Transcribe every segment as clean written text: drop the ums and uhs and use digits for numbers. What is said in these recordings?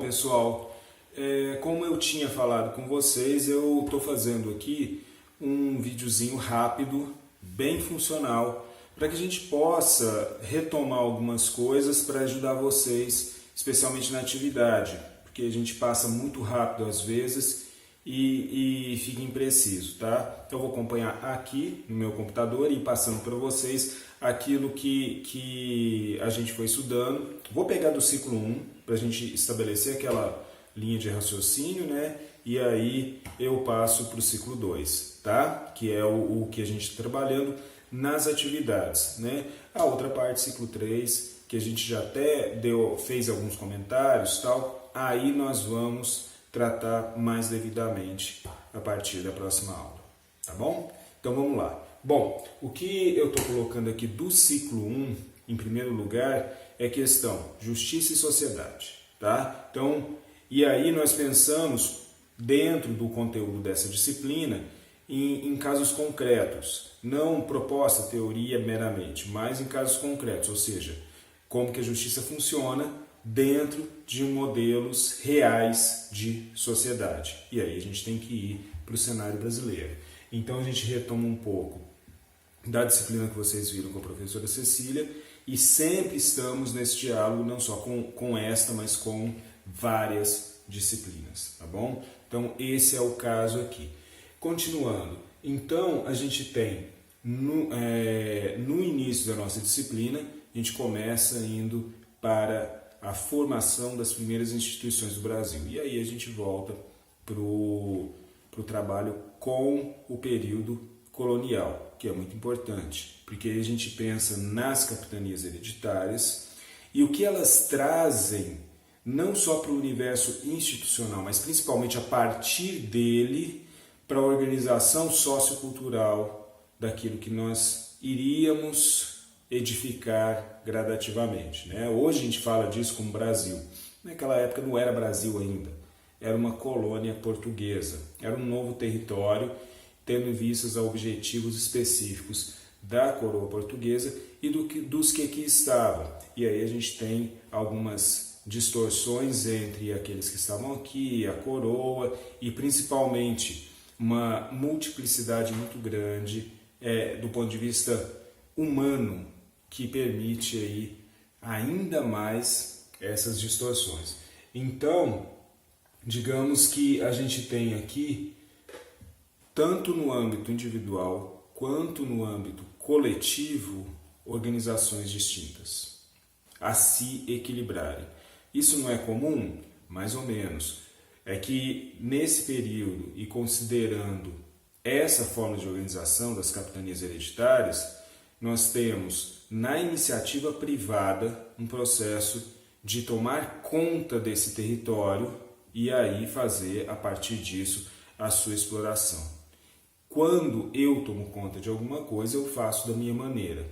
pessoal, como eu tinha falado com vocês, eu estou fazendo aqui um videozinho rápido, bem funcional, para que a gente possa retomar algumas coisas para ajudar vocês, especialmente na atividade, porque a gente passa muito rápido às vezes e fica impreciso, tá? Então eu vou acompanhar aqui no meu computador e passando para vocês aquilo que a gente foi estudando. Vou pegar do ciclo 1 para a gente estabelecer aquela linha de raciocínio, né? E aí eu passo para o ciclo 2, tá? Que é o que a gente está trabalhando nas atividades, né? A outra parte, ciclo 3, que a gente já até fez alguns comentários, tal. Aí nós vamos tratar mais devidamente a partir da próxima aula, tá bom? Então vamos lá. Bom, o que eu estou colocando aqui do ciclo 1, em primeiro lugar, é questão justiça e sociedade, tá? Então, e aí nós pensamos, dentro do conteúdo dessa disciplina, em casos concretos, não proposta, teoria meramente, mas em casos concretos, ou seja, como que a justiça funciona dentro de modelos reais de sociedade. E aí a gente tem que ir para o cenário brasileiro. Então a gente retoma um pouco da disciplina que vocês viram com a professora Cecília e sempre estamos nesse diálogo, não só com esta, mas com várias disciplinas, tá bom? Então esse é o caso aqui. Continuando, então a gente tem no início da nossa disciplina, a gente começa indo para a formação das primeiras instituições do Brasil. E aí a gente volta para o trabalho com o período colonial, que é muito importante, porque a gente pensa nas capitanias hereditárias e o que elas trazem, não só para o universo institucional, mas principalmente a partir dele, para a organização sociocultural daquilo que nós iríamos edificar gradativamente, né? Hoje a gente fala disso como Brasil. Naquela época não era Brasil ainda, era uma colônia portuguesa, era um novo território, tendo em vista objetivos específicos da coroa portuguesa e dos que aqui estavam. E aí a gente tem algumas distorções entre aqueles que estavam aqui, a coroa, e principalmente uma multiplicidade muito grande do ponto de vista humano, que permite aí ainda mais essas distorções. Então, digamos que a gente tem aqui, tanto no âmbito individual quanto no âmbito coletivo, organizações distintas a se equilibrarem. Isso não é comum? Mais ou menos. É que nesse período, e considerando essa forma de organização das capitanias hereditárias, nós temos na iniciativa privada um processo de tomar conta desse território e aí fazer a partir disso a sua exploração. Quando eu tomo conta de alguma coisa, eu faço da minha maneira,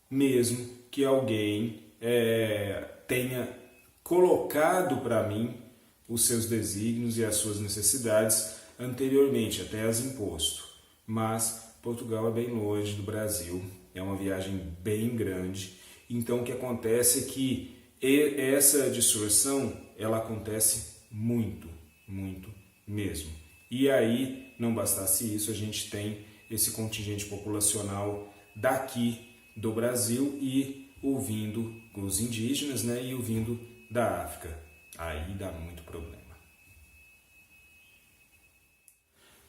mesmo que alguém tenha colocado para mim os seus desígnios e as suas necessidades anteriormente, até as imposto. Mas Portugal é bem longe do Brasil, é uma viagem bem grande, então o que acontece é que essa distorção ela acontece muito, muito mesmo. E aí, não bastasse isso, a gente tem esse contingente populacional daqui do Brasil e ouvindo os indígenas, né, e ouvindo da África. Aí dá muito problema.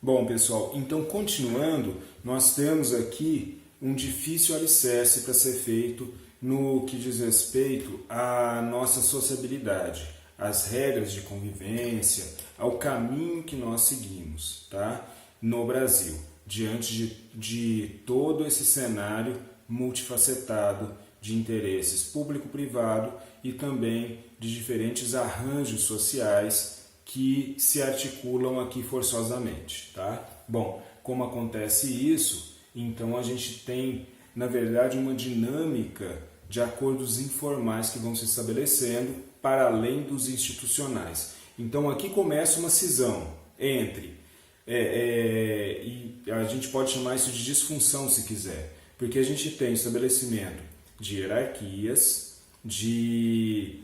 Bom, pessoal, então continuando, nós temos aqui um difícil alicerce para ser feito no que diz respeito à nossa sociabilidade, às regras de convivência, ao caminho que nós seguimos, tá? No Brasil, diante de todo esse cenário multifacetado de interesses público-privado e também de diferentes arranjos sociais que se articulam aqui forçosamente, tá? Bom, como acontece isso, então a gente tem, na verdade, uma dinâmica de acordos informais que vão se estabelecendo para além dos institucionais. Então aqui começa uma cisão entre, e a gente pode chamar isso de disfunção se quiser, porque a gente tem estabelecimento de hierarquias, de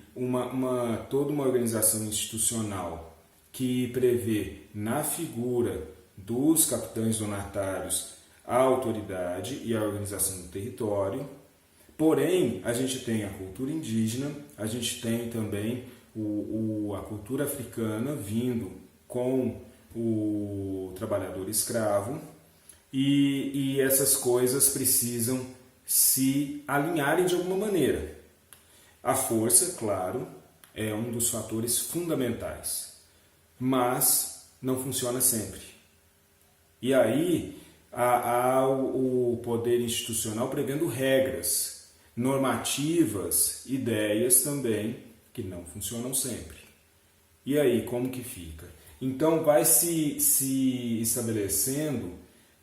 toda uma organização institucional que prevê na figura dos capitães donatários a autoridade e a organização do território. Porém, a gente tem a cultura indígena, a gente tem também a cultura africana vindo com o trabalhador escravo, e essas coisas precisam se alinharem de alguma maneira. A força, claro, é um dos fatores fundamentais, mas não funciona sempre. E aí há o poder institucional prevendo regras, normativas, ideias também, que não funcionam sempre. E aí, como que fica? Então vai se estabelecendo,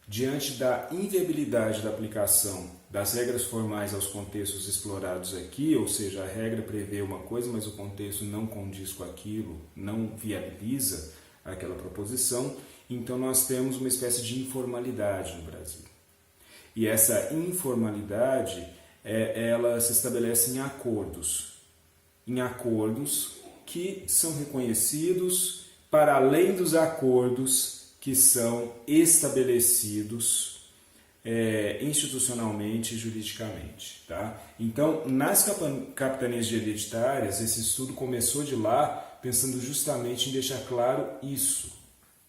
diante da inviabilidade da aplicação das regras formais aos contextos explorados aqui, ou seja, a regra prevê uma coisa, mas o contexto não condiz com aquilo, não viabiliza aquela proposição, então nós temos uma espécie de informalidade no Brasil. E essa informalidade, ela se estabelece em acordos que são reconhecidos para além dos acordos que são estabelecidos institucionalmente e juridicamente. Tá? Então, nas capitanias hereditárias, esse estudo começou de lá, pensando justamente em deixar claro isso.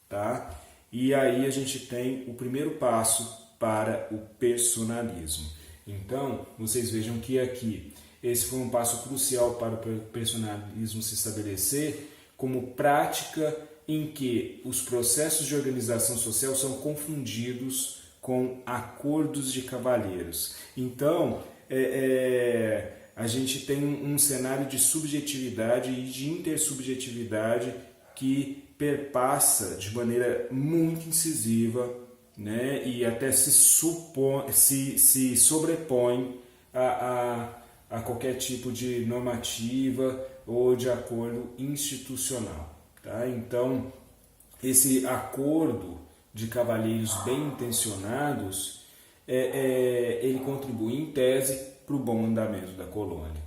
Tá? E aí a gente tem o primeiro passo para o personalismo. Então, vocês vejam que aqui, esse foi um passo crucial para o personalismo se estabelecer como prática em que os processos de organização social são confundidos com acordos de cavalheiros. Então, a gente tem um cenário de subjetividade e de intersubjetividade que perpassa de maneira muito incisiva, né, e até se sobrepõe a qualquer tipo de normativa ou de acordo institucional. Tá? Então, esse acordo de cavalheiros bem intencionados, ele contribui em tese para o bom andamento da colônia.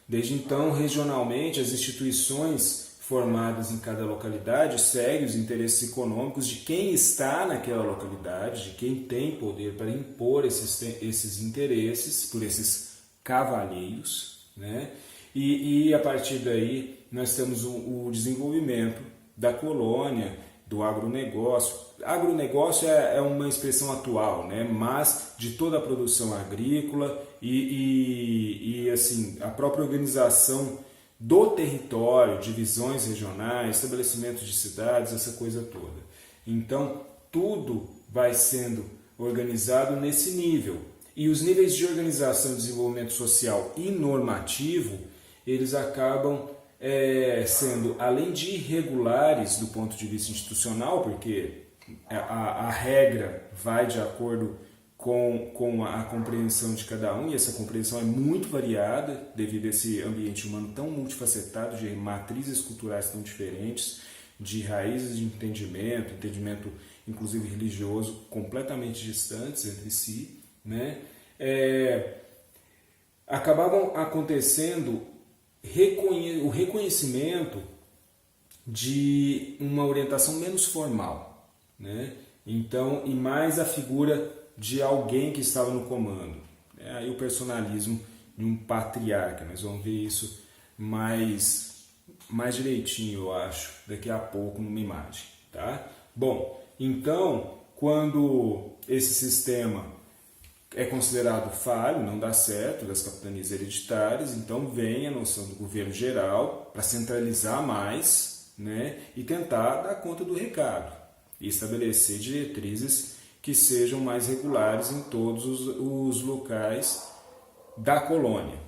Desde então, regionalmente, as instituições formadas em cada localidade seguem os interesses econômicos de quem está naquela localidade, de quem tem poder para impor esses interesses por esses cavalheiros, né? E a partir daí nós temos o desenvolvimento da colônia, do agronegócio. Agronegócio é uma expressão atual, né? Mas de toda a produção agrícola e assim, a própria organização do território, divisões regionais, estabelecimento de cidades, essa coisa toda. Então, tudo vai sendo organizado nesse nível. E os níveis de organização e desenvolvimento social e normativo, eles acabam sendo, além de irregulares do ponto de vista institucional, porque a regra vai de acordo com a compreensão de cada um, e essa compreensão é muito variada devido a esse ambiente humano tão multifacetado, de matrizes culturais tão diferentes, de raízes de entendimento inclusive religioso, completamente distantes entre si, né? Acabavam acontecendo o reconhecimento de uma orientação menos formal, né? Então, e mais a figura de alguém que estava no comando. Aí o personalismo de um patriarca, nós vamos ver isso mais direitinho, eu acho, daqui a pouco numa imagem. Tá? Bom, então, quando esse sistema é considerado falho, não dá certo, das capitanias hereditárias, então vem a noção do governo geral para centralizar mais, né, e tentar dar conta do recado e estabelecer diretrizes que sejam mais regulares em todos os locais da colônia.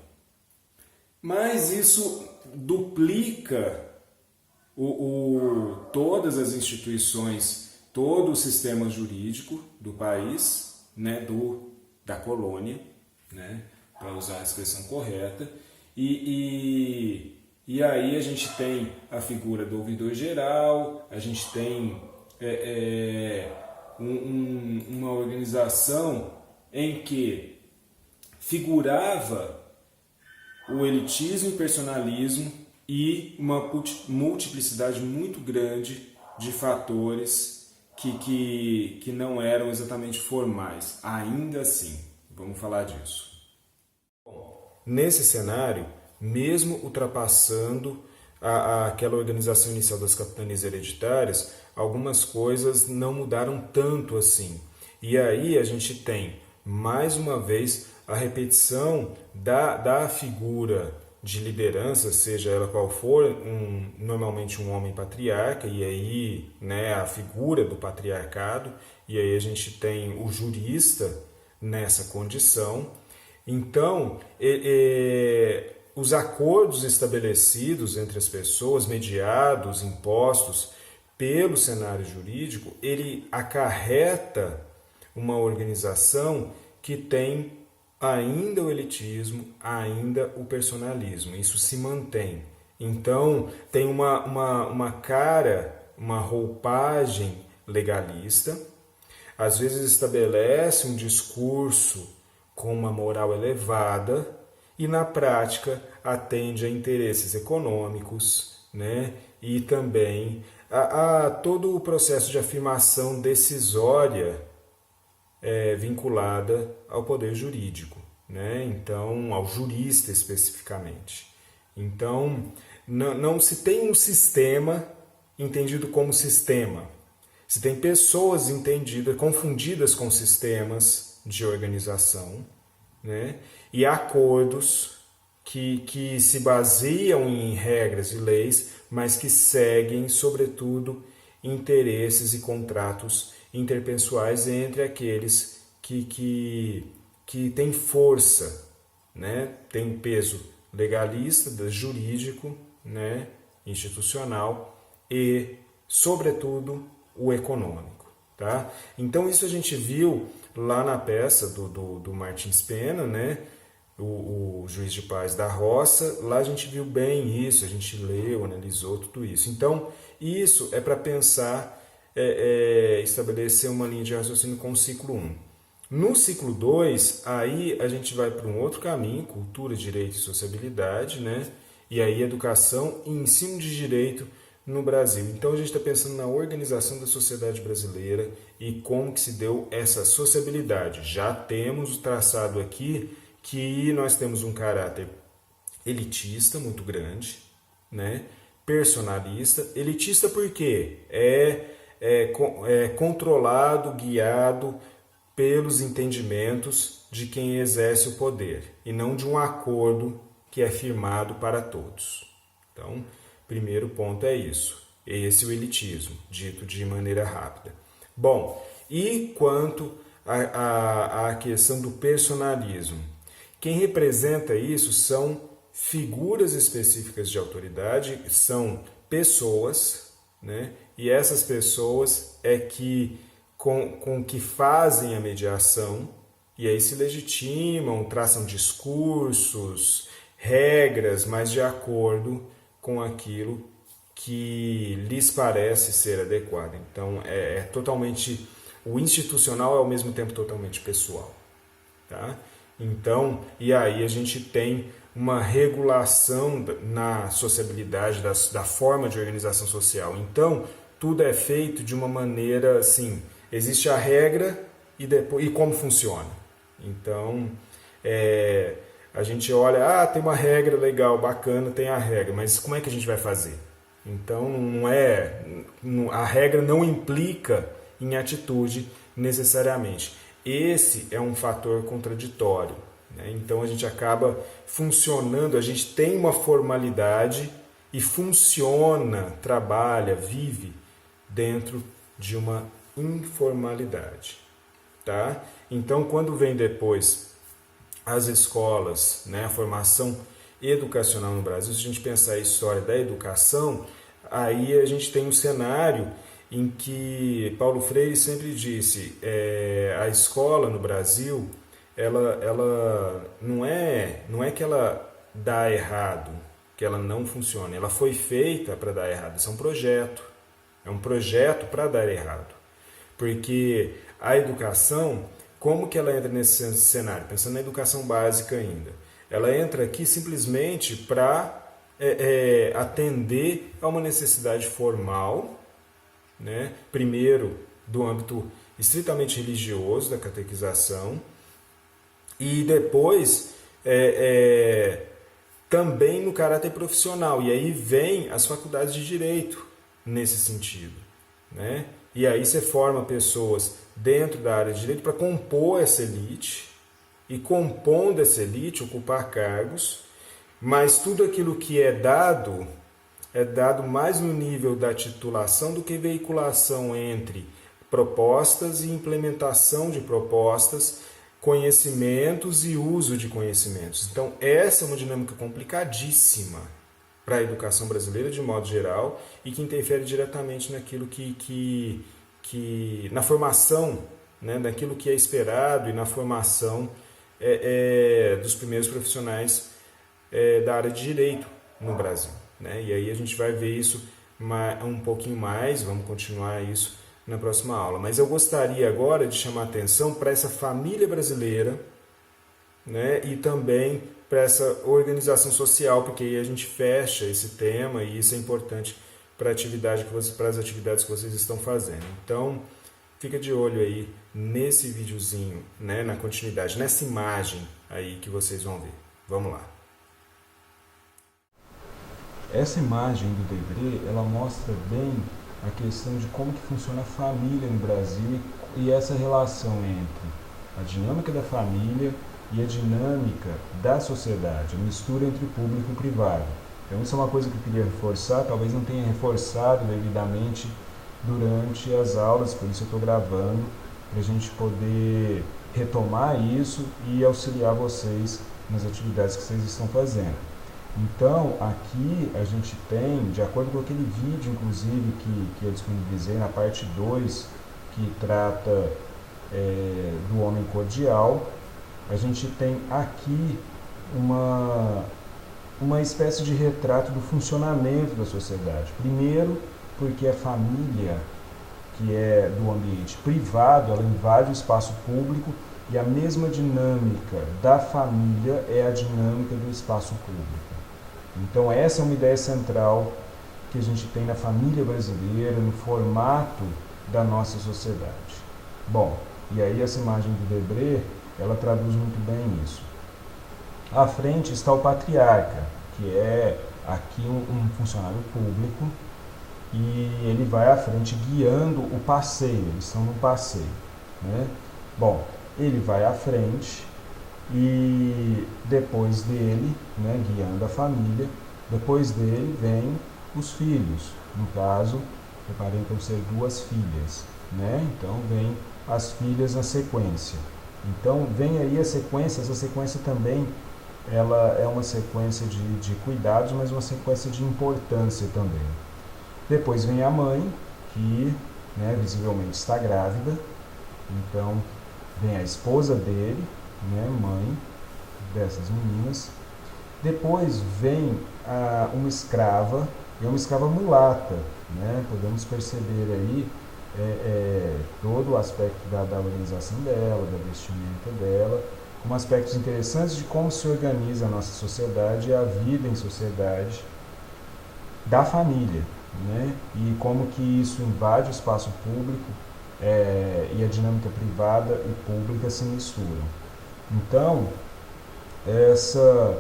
Mas isso duplica todas as instituições, todo o sistema jurídico do país, né, da colônia, né, para usar a expressão correta, e aí a gente tem a figura do ouvidor geral, a gente tem uma organização em que figurava o elitismo e personalismo e uma multiplicidade muito grande de fatores que não eram exatamente formais. Ainda assim, vamos falar disso. Bom, nesse cenário, mesmo ultrapassando aquela organização inicial das capitanias hereditárias, algumas coisas não mudaram tanto assim. E aí a gente tem, mais uma vez, a repetição da figura de liderança, seja ela qual for, normalmente um homem patriarca, e aí, né, a figura do patriarcado, e aí a gente tem o jurista nessa condição. Então, os acordos estabelecidos entre as pessoas, mediados, impostos pelo cenário jurídico, ele acarreta uma organização que tem ainda o elitismo, ainda o personalismo. Isso se mantém. Então, tem uma cara, uma roupagem legalista, às vezes estabelece um discurso com uma moral elevada e, na prática, atende a interesses econômicos, né? E também a todo o processo de afirmação decisória vinculada ao poder jurídico, né? Então, ao jurista especificamente. Então, não se tem um sistema entendido como sistema. Se tem pessoas entendidas, confundidas com sistemas de organização, né? E acordos que se baseiam em regras e leis, mas que seguem, sobretudo, interesses e contratos interpessoais entre aqueles que têm força, né? Tem peso legalista, jurídico, né? Institucional e, sobretudo, o econômico. Tá? Então isso a gente viu lá na peça do Martins Pena, né? O Juiz de Paz da Roça. Lá a gente viu bem isso, a gente leu, analisou tudo isso. Então isso é para pensar, estabelecer uma linha de raciocínio com o ciclo 1. No ciclo 2, aí a gente vai para um outro caminho, cultura, direito e sociabilidade, né? E aí educação e ensino de direito no Brasil. Então a gente está pensando na organização da sociedade brasileira e como que se deu essa sociabilidade. Já temos traçado aqui que nós temos um caráter elitista muito grande, né? Personalista. Elitista por quê? É controlado, guiado pelos entendimentos de quem exerce o poder e não de um acordo que é firmado para todos. Então, primeiro ponto é isso. Esse é o elitismo, dito de maneira rápida. Bom, e quanto à questão do personalismo? Quem representa isso são figuras específicas de autoridade, são pessoas, né? E essas pessoas é que com que fazem a mediação e aí se legitimam, traçam discursos, regras, mas de acordo com aquilo que lhes parece ser adequado. Então, totalmente, o institucional é ao mesmo tempo totalmente pessoal. Tá? Então, e aí a gente tem uma regulação na sociabilidade, da forma de organização social. Então, tudo é feito de uma maneira assim, existe a regra e como funciona. Então, a gente olha, tem uma regra legal, bacana, tem a regra, mas como é que a gente vai fazer? Então, a regra não implica em atitude necessariamente. Esse é um fator contraditório, né? Então, a gente acaba funcionando, a gente tem uma formalidade e funciona, trabalha, vive dentro de uma informalidade. Tá? Então, quando vem depois as escolas, né, a formação educacional no Brasil, se a gente pensar a história da educação, aí a gente tem um cenário em que Paulo Freire sempre disse, a escola no Brasil, ela não é que ela dá errado, que ela não funciona, ela foi feita para dar errado, isso é um projeto para dar errado, porque a educação, como que ela entra nesse cenário? Pensando na educação básica ainda. Ela entra aqui simplesmente para atender a uma necessidade formal, né? Primeiro do âmbito estritamente religioso da catequização, e depois também no caráter profissional. E aí vem as faculdades de direito nesse sentido, né? E aí você forma pessoas dentro da área de direito para compor essa elite, e compondo essa elite, ocupar cargos, mas tudo aquilo que é dado mais no nível da titulação do que veiculação entre propostas e implementação de propostas, conhecimentos e uso de conhecimentos. Então, essa é uma dinâmica complicadíssima para a educação brasileira de modo geral e que interfere diretamente naquilo que na formação, né, daquilo que é esperado e na formação dos primeiros profissionais da área de direito no Brasil, né? E aí a gente vai ver isso um pouquinho mais, vamos continuar isso na próxima aula. Mas eu gostaria agora de chamar a atenção para essa família brasileira, né? E também para essa organização social, porque aí a gente fecha esse tema e isso é importante para as atividades que vocês estão fazendo. Então, fica de olho aí nesse videozinho, né? Na continuidade, nessa imagem aí que vocês vão ver. Vamos lá. Essa imagem do Debré, ela mostra bem a questão de como que funciona a família no Brasil e essa relação entre a dinâmica da família e a dinâmica da sociedade, a mistura entre público e privado. Então isso é uma coisa que eu queria reforçar, talvez não tenha reforçado devidamente durante as aulas, por isso eu estou gravando, para a gente poder retomar isso e auxiliar vocês nas atividades que vocês estão fazendo. Então, aqui a gente tem, de acordo com aquele vídeo, inclusive, que eu disponibilizei na parte 2, que trata do homem cordial, a gente tem aqui uma espécie de retrato do funcionamento da sociedade. Primeiro, porque a família, que é do ambiente privado, ela invade o espaço público e a mesma dinâmica da família é a dinâmica do espaço público. Então essa é uma ideia central que a gente tem na família brasileira, no formato da nossa sociedade. Bom, e aí essa imagem do Debré, ela traduz muito bem isso. À frente está o patriarca, que é aqui um funcionário público, e ele vai à frente guiando o passeio, eles estão no passeio, né? Bom, ele vai à frente e depois dele, né, guiando a família, depois dele vem os filhos, no caso, aparentam ser 2 filhas, né? Então vem as filhas na sequência. Então vem aí a sequência, essa sequência também ela é uma sequência de cuidados, mas uma sequência de importância também. Depois vem a mãe, que, né, visivelmente está grávida, então vem a esposa dele, né, mãe dessas meninas. Depois vem uma escrava, e é uma escrava mulata, né? Podemos perceber aí todo o aspecto da organização dela, da vestimenta dela, como aspectos interessantes de como se organiza a nossa sociedade e a vida em sociedade da família, né? E como que isso invade o espaço público e a dinâmica privada e pública se misturam. Então, essa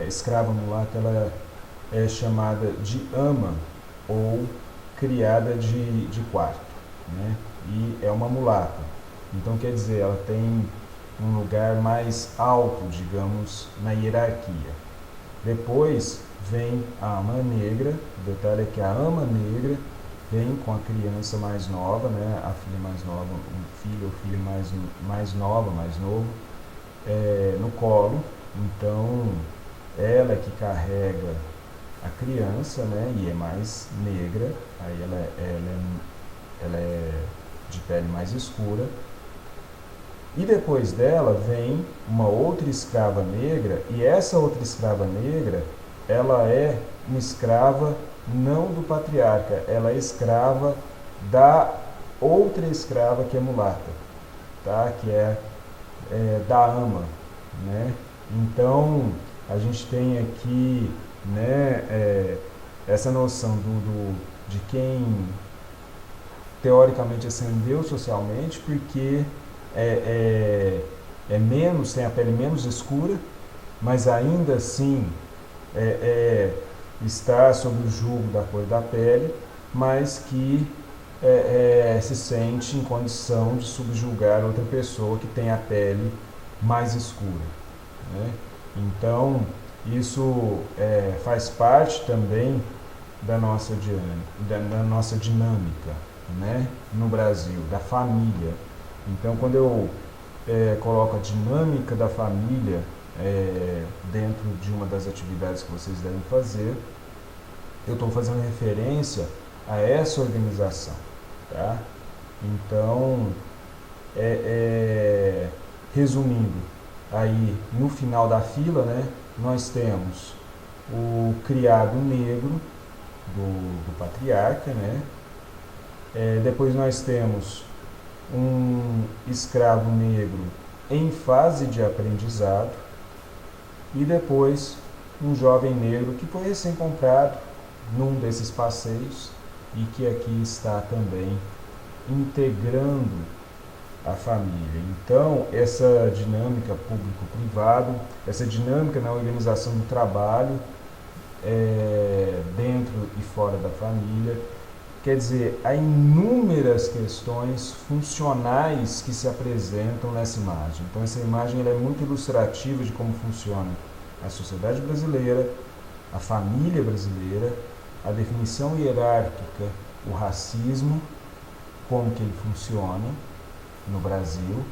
escrava mulata, ela é chamada de ama ou criada de quarto, né? E é uma mulata. Então, quer dizer, ela tem um lugar mais alto, digamos, na hierarquia. Depois vem a ama negra. O detalhe é que a ama negra vem com a criança mais nova, né? A filha mais nova, um filho ou filha mais nova, mais novo, no colo. Então, ela é que carrega a criança, né? E é mais negra, aí ela é de pele mais escura. E depois dela vem uma outra escrava negra, e essa outra escrava negra, ela é uma escrava não do patriarca, ela é escrava da outra escrava que é mulata, tá? Que é da ama, né? Então, a gente tem aqui, né, essa noção de quem teoricamente ascendeu socialmente, porque menos, tem a pele menos escura, mas ainda assim está sob o jugo da cor da pele, mas que se sente em condição de subjugar outra pessoa que tem a pele mais escura, né? Então, isso faz parte também da nossa dinâmica, né, no Brasil, da família. Então, quando eu coloco a dinâmica da família dentro de uma das atividades que vocês devem fazer, eu estou fazendo referência a essa organização, tá? Então, resumindo, aí no final da fila, né, nós temos o criado negro do patriarca, né? Depois nós temos um escravo negro em fase de aprendizado e depois um jovem negro que foi recém-comprado num desses passeios e que aqui está também integrando a família. Então, essa dinâmica público-privado, essa dinâmica na organização do trabalho, dentro e fora da família, quer dizer, há inúmeras questões funcionais que se apresentam nessa imagem. Então, essa imagem ela é muito ilustrativa de como funciona a sociedade brasileira, a família brasileira, a definição hierárquica, o racismo, como que ele funciona no Brasil.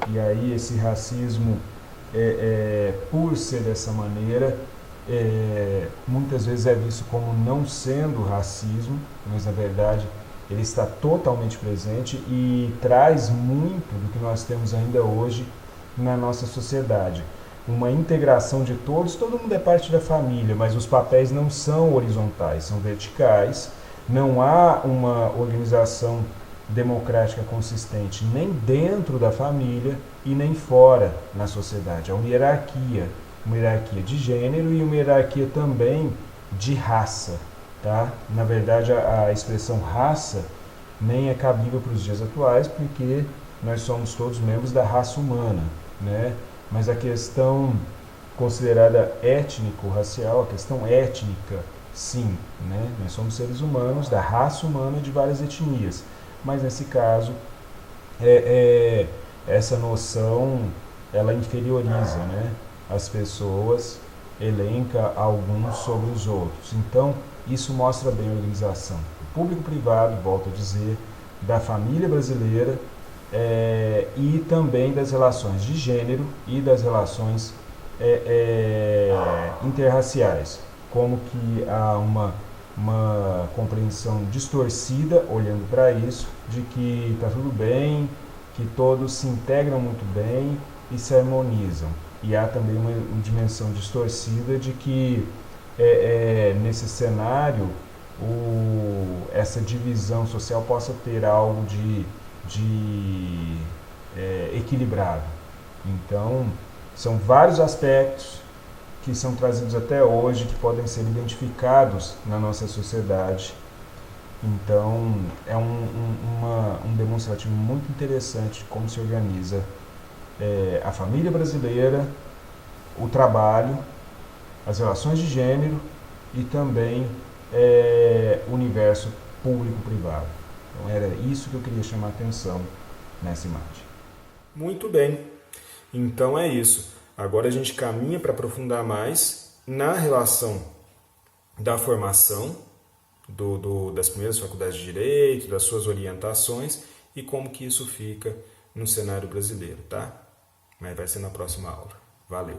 E aí esse racismo, por ser dessa maneira, muitas vezes é visto como não sendo racismo, mas na verdade ele está totalmente presente e traz muito do que nós temos ainda hoje na nossa sociedade. Uma integração de todos, todo mundo é parte da família, mas os papéis não são horizontais, são verticais. Não há uma organização democrática consistente nem dentro da família e nem fora na sociedade. Há uma hierarquia de gênero e uma hierarquia também de raça, tá? Na verdade, a expressão raça nem é cabível para os dias atuais, porque nós somos todos membros da raça humana, né? Mas a questão considerada étnico-racial, a questão étnica, sim, né? Nós somos seres humanos da raça humana de várias etnias, mas nesse caso essa noção ela inferioriza, né, as pessoas, elenca alguns sobre os outros. Então isso mostra bem a organização do público-privado, volto a dizer, da família brasileira, e também das relações de gênero e das relações interraciais, como que há uma compreensão distorcida, olhando para isso, de que está tudo bem, que todos se integram muito bem e se harmonizam. E há também uma dimensão distorcida de que nesse cenário essa divisão social possa ter algo de equilibrado. Então, são vários aspectos que são trazidos até hoje, que podem ser identificados na nossa sociedade. Então, é um demonstrativo muito interessante de como se organiza a família brasileira, o trabalho, as relações de gênero e também o universo público-privado. Então, era isso que eu queria chamar a atenção nessa imagem. Muito bem, então é isso. Agora a gente caminha para aprofundar mais na relação da formação das primeiras faculdades de Direito, das suas orientações e como que isso fica no cenário brasileiro, tá? Mas vai ser na próxima aula. Valeu!